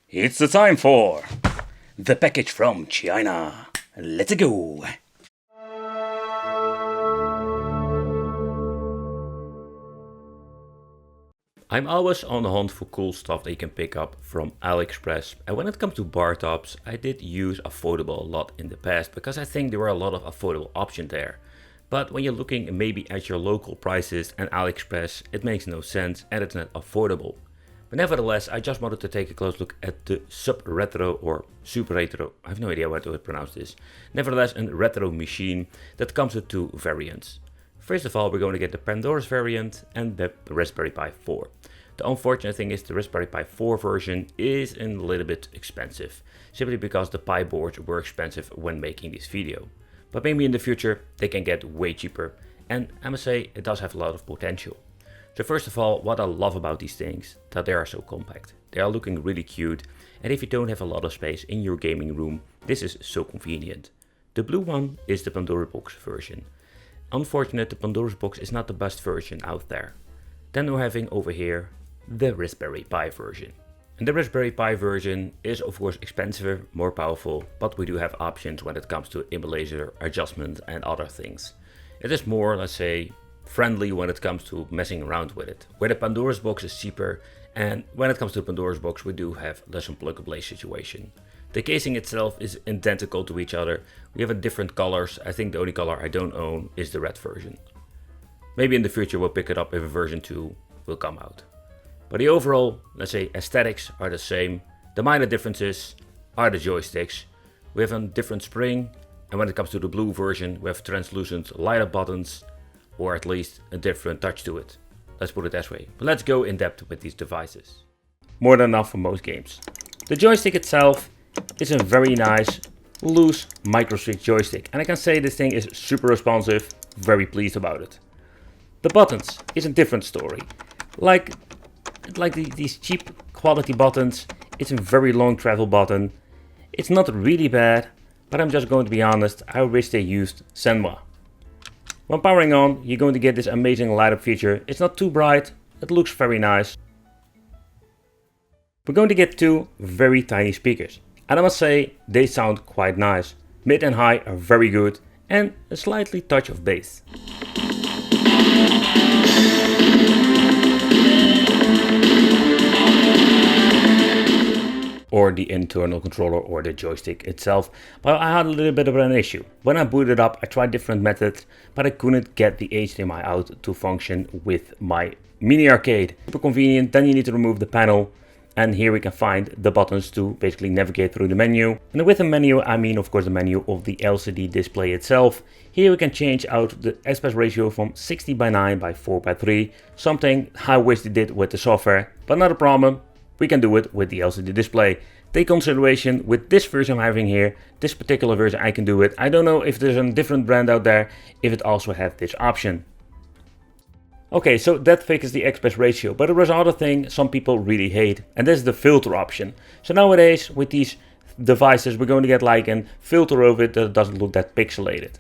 It's the time for the package from China. Let's go. I'm always on the hunt for cool stuff that you can pick up from AliExpress, and when it comes to Bartops, I did use affordable a lot in the past because I think there were a lot of affordable options there. But when you're looking maybe at your local prices and AliExpress, it makes no sense and it's not affordable. But nevertheless, I just wanted to take a close look at the sub-retro or super retro, I have no idea how to pronounce this. Nevertheless, a retro machine that comes with two variants. First of all, we're going to get the Pandora's variant and the Raspberry Pi 4. The unfortunate thing is the Raspberry Pi 4 version is a little bit expensive, simply because the Pi boards were expensive when making this video. But maybe in the future they can get way cheaper, and I must say it does have a lot of potential. So first of all, what I love about these things, that they are so compact. They are looking really cute, and if you don't have a lot of space in your gaming room, this is so convenient. The blue one is the Pandora box version. Unfortunately, the Pandora's box is not the best version out there. Then we're having over here the Raspberry Pi version. And the Raspberry Pi version is of course expensive, more powerful, but we do have options when it comes to emulation, adjustment and other things. It is more, let's say, friendly when it comes to messing around with it. Where the Pandora's box is cheaper, and when it comes to Pandora's box we do have less plug and play situation. The casing itself is identical to each other. We have different colors. I think the only color I don't own is the red version. Maybe in the future we'll pick it up if a version 2 will come out. But the overall, let's say, aesthetics are the same. The minor differences are the joysticks. We have a different spring, and when it comes to the blue version we have translucent light-up buttons, or at least a different touch to it. Let's put it that way. But let's go in depth with these devices. More than enough for most games. The joystick itself is a very nice, loose micro-stick joystick, and I can say this thing is super responsive, very pleased about it. The buttons is a different story. Like these cheap quality buttons, it's a very long travel button. It's not really bad, but I'm just going to be honest, I wish they used Senwa. When powering on, you're going to get this amazing light up feature. It's not too bright, it looks very nice. We're going to get two very tiny speakers. And I must say, they sound quite nice. Mid and high are very good, and a slightly touch of bass. Or the internal controller or the joystick itself, but I had a little bit of an issue. When I booted up, I tried different methods, but I couldn't get the HDMI out to function with my mini arcade. Super convenient. Then you need to remove the panel, and here we can find the buttons to basically navigate through the menu. And with the menu, I mean of course the menu of the LCD display itself. Here we can change out the aspect ratio from 60:9 by 4:3, something I wish they did with the software, but not a problem. We can do it with the LCD display. Take consideration with this version I'm having here, this particular version I can do it. I don't know if there's a different brand out there, if it also has this option. Okay, so that fixes the aspect ratio, but there was another thing some people really hate, and that's the filter option. So nowadays with these devices we're going to get like a filter over it that doesn't look that pixelated.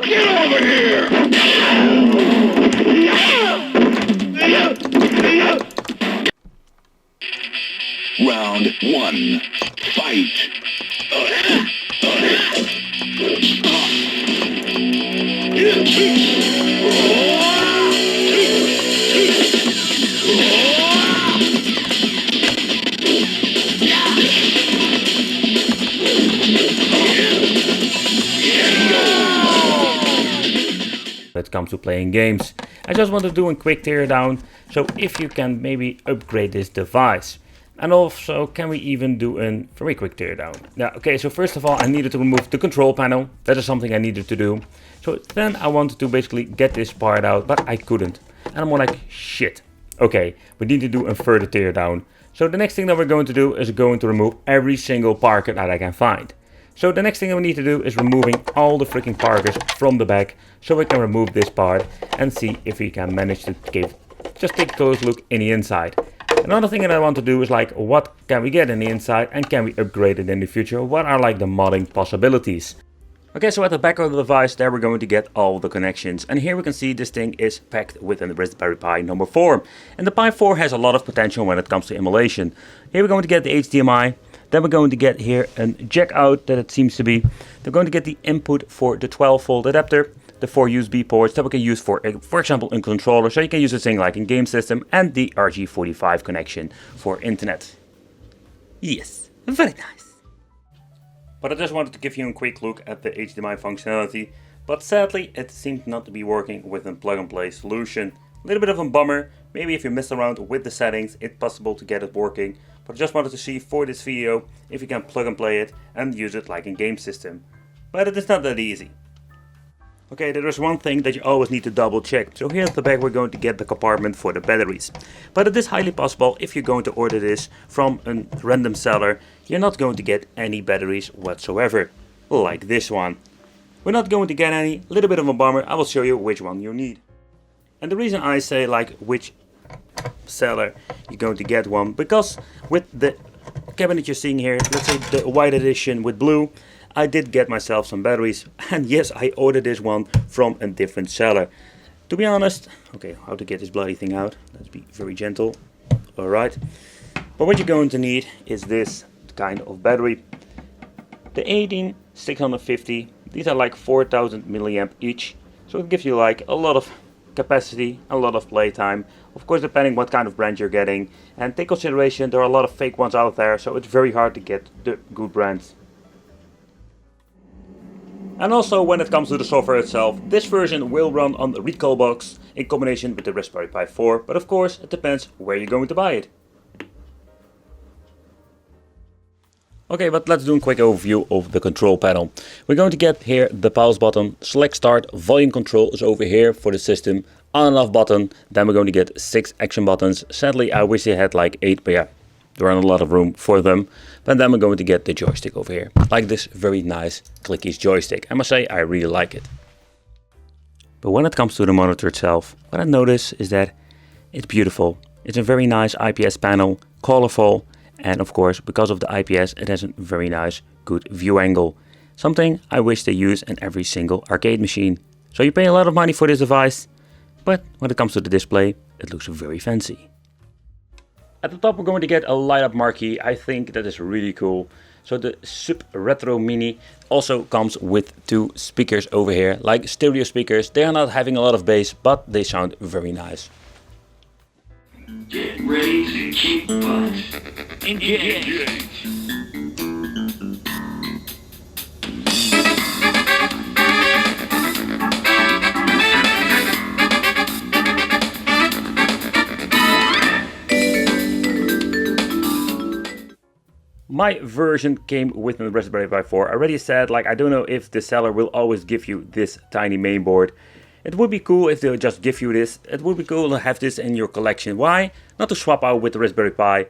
Get over here! Round 1. Fight! When it comes to playing games, I just want to do a quick teardown, so if you can maybe upgrade this device. And also, can we even do a very quick teardown? Yeah, okay, so first of all I needed to remove the control panel. That is something I needed to do. So then I wanted to basically get this part out, but I couldn't. And I'm more like, shit. Okay, we need to do a further teardown. So the next thing that we're going to do is going to remove every single parker that I can find. So the next thing that we need to do is removing all the freaking parkers from the back, so we can remove this part and see if we can manage to just take a close look in the inside. Another thing that I want to do is like, what can we get in the inside and can we upgrade it in the future? What are like the modding possibilities? Okay, so at the back of the device there we're going to get all the connections, and here we can see this thing is packed with a Raspberry Pi number 4. And the Pi 4 has a lot of potential when it comes to emulation. Here we're going to get the HDMI, then we're going to get here a jack out that it seems to be. They're going to get the input for the 12-volt adapter, the 4 USB ports that we can use for example, a controller, so you can use this thing like in game system, and the RJ45 connection for internet. Yes, very nice. But I just wanted to give you a quick look at the HDMI functionality, but sadly it seemed not to be working with a plug-and-play solution. A little bit of a bummer. Maybe if you mess around with the settings it's possible to get it working, but I just wanted to see for this video if you can plug and play it and use it like in game system. But it is not that easy. Okay, there is one thing that you always need to double check. So here at the back we're going to get the compartment for the batteries. But it is highly possible if you're going to order this from a random seller, you're not going to get any batteries whatsoever. Like this one. We're not going to get any, a little bit of a bummer. I will show you which one you need. And the reason I say like which seller you're going to get one, because with the cabinet you're seeing here, let's say the white edition with blue, I did get myself some batteries, and yes, I ordered this one from a different seller. To be honest, okay, how to get this bloody thing out? Let's be very gentle. Alright. But what you're going to need is this kind of battery. The 18650, these are like 4000 milliamp each, so it gives you like a lot of capacity, a lot of playtime. Of course, depending what kind of brand you're getting, and take consideration there are a lot of fake ones out there, so it's very hard to get the good brands. And also when it comes to the software itself, this version will run on the Recalbox in combination with the Raspberry Pi 4, but of course it depends where you're going to buy it. Okay, but let's do a quick overview of the control panel. We're going to get here the pause button, select start, volume control is over here for the system, on and off button, then we're going to get 6 action buttons. Sadly I wish they had like 8, but yeah, there aren't a lot of room for them. But then we're going to get the joystick over here, like this very nice clicky joystick. I must say I really like it. But when it comes to the monitor itself, what I notice is that it's beautiful. It's a very nice IPS panel, colorful, and of course because of the IPS it has a very nice good view angle. Something I wish they use in every single arcade machine. So you pay a lot of money for this device, but when it comes to the display it looks very fancy. At the top we're going to get a light up marquee. I think that is really cool. So the Sub Retro Mini also comes with 2 speakers over here, like stereo speakers. They are not having a lot of bass, but they sound very nice. Get ready to kick butt. Engage. My version came with the Raspberry Pi 4. I already said, like, I don't know if the seller will always give you this tiny mainboard. It would be cool if they'll just give you this. It would be cool to have this in your collection. Why? Not to swap out with the Raspberry Pi.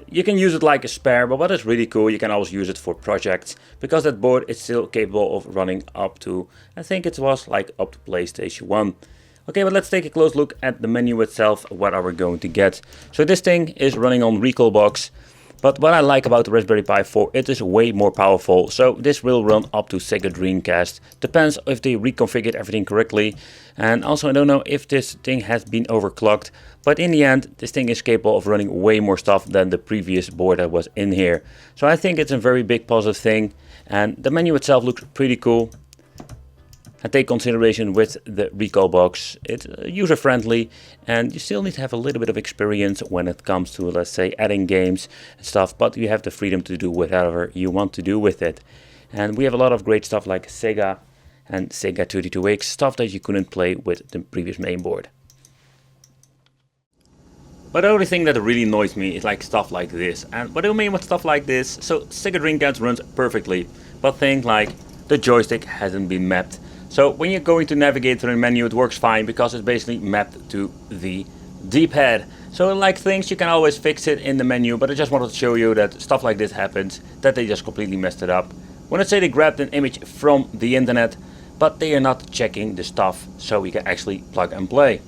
You can use it like a spare, but what is really cool, you can always use it for projects, because that board is still capable of running up to, I think it was like up to PlayStation 1. Okay, but let's take a close look at the menu itself. What are we going to get? So this thing is running on Recalbox. But what I like about the Raspberry Pi 4, it is way more powerful. So this will run up to Sega Dreamcast. Depends if they reconfigured everything correctly. And also I don't know if this thing has been overclocked. But in the end, this thing is capable of running way more stuff than the previous board that was in here. So I think it's a very big positive thing. And the menu itself looks pretty cool. And take consideration with the Recalbox, it's user friendly, and you still need to have a little bit of experience when it comes to, let's say, adding games and stuff, but you have the freedom to do whatever you want to do with it. And we have a lot of great stuff like Sega and Sega 32X, stuff that you couldn't play with the previous mainboard. But the only thing that really annoys me is like stuff like this. And what do I mean with stuff like this? So Sega Dreamcast runs perfectly, but things like the joystick hasn't been mapped. So when you're going to navigate through the menu, it works fine because it's basically mapped to the D-pad. So like things, you can always fix it in the menu, but I just wanted to show you that stuff like this happens, that they just completely messed it up. When I say they grabbed an image from the internet, but they are not checking the stuff so you can actually plug and play.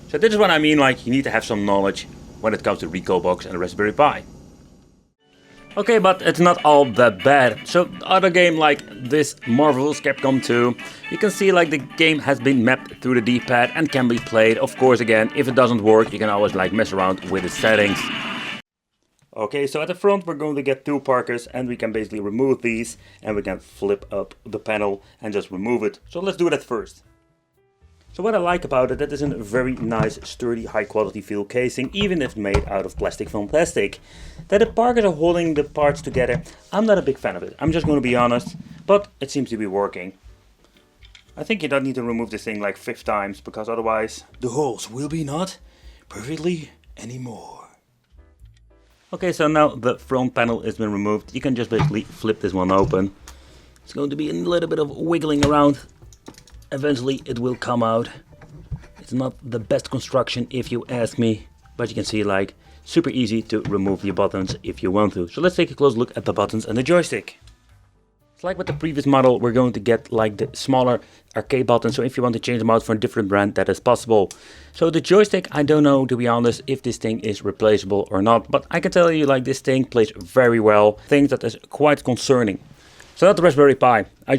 So this is what I mean, like you need to have some knowledge when it comes to Recalbox and Raspberry Pi. Okay, but it's not all that bad. So other game like this Marvel's Capcom 2, you can see like the game has been mapped through the D-pad and can be played. Of course, again, if it doesn't work, you can always like mess around with the settings. Okay, so at the front we're going to get two Parkers and we can basically remove these and we can flip up the panel and just remove it. So let's do that first. So what I like about it, that is a very nice, sturdy, high quality feel casing, even if made out of plastic film plastic. That the Parkers are holding the parts together, I'm not a big fan of it. I'm just going to be honest, but it seems to be working. I think you don't need to remove this thing like 5 times, because otherwise the holes will be not perfectly anymore. Okay, so now the front panel has been removed. You can just basically flip this one open. It's going to be a little bit of wiggling around. Eventually it will come out. It's not the best construction if you ask me, but you can see like super easy to remove the buttons if you want to. So let's take a close look at the buttons and the joystick. It's like with the previous model, we're going to get like the smaller arcade buttons, so if you want to change them out for a different brand, that is possible. So the joystick, I don't know, to be honest, if this thing is replaceable or not, but I can tell you like this thing plays very well. I think that is quite concerning. So that's the Raspberry Pi. I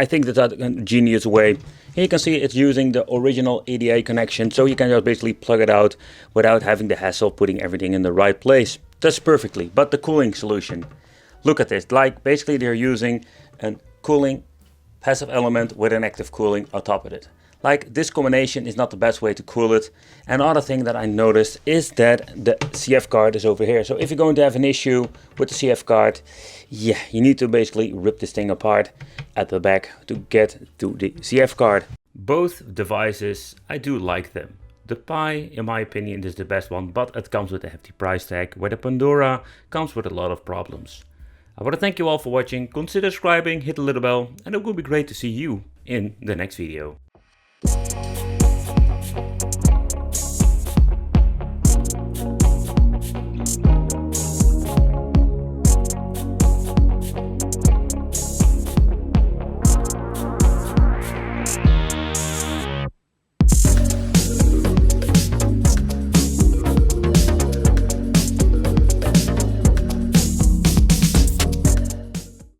think that's a genius way. Here you can see it's using the original EDA connection, so you can just basically plug it out without having the hassle of putting everything in the right place. That's perfectly, but the cooling solution. Look at this, like basically they're using a cooling passive element with an active cooling on top of it. Like this combination is not the best way to cool it. Another thing that I noticed is that the CF card is over here. So if you're going to have an issue with the CF card, yeah, you need to basically rip this thing apart at the back to get to the CF card. Both devices, I do like them. The Pi, in my opinion, is the best one, but it comes with a hefty price tag, where the Pandora comes with a lot of problems. I want to thank you all for watching. Consider subscribing, hit the little bell, and it would be great to see you in the next video.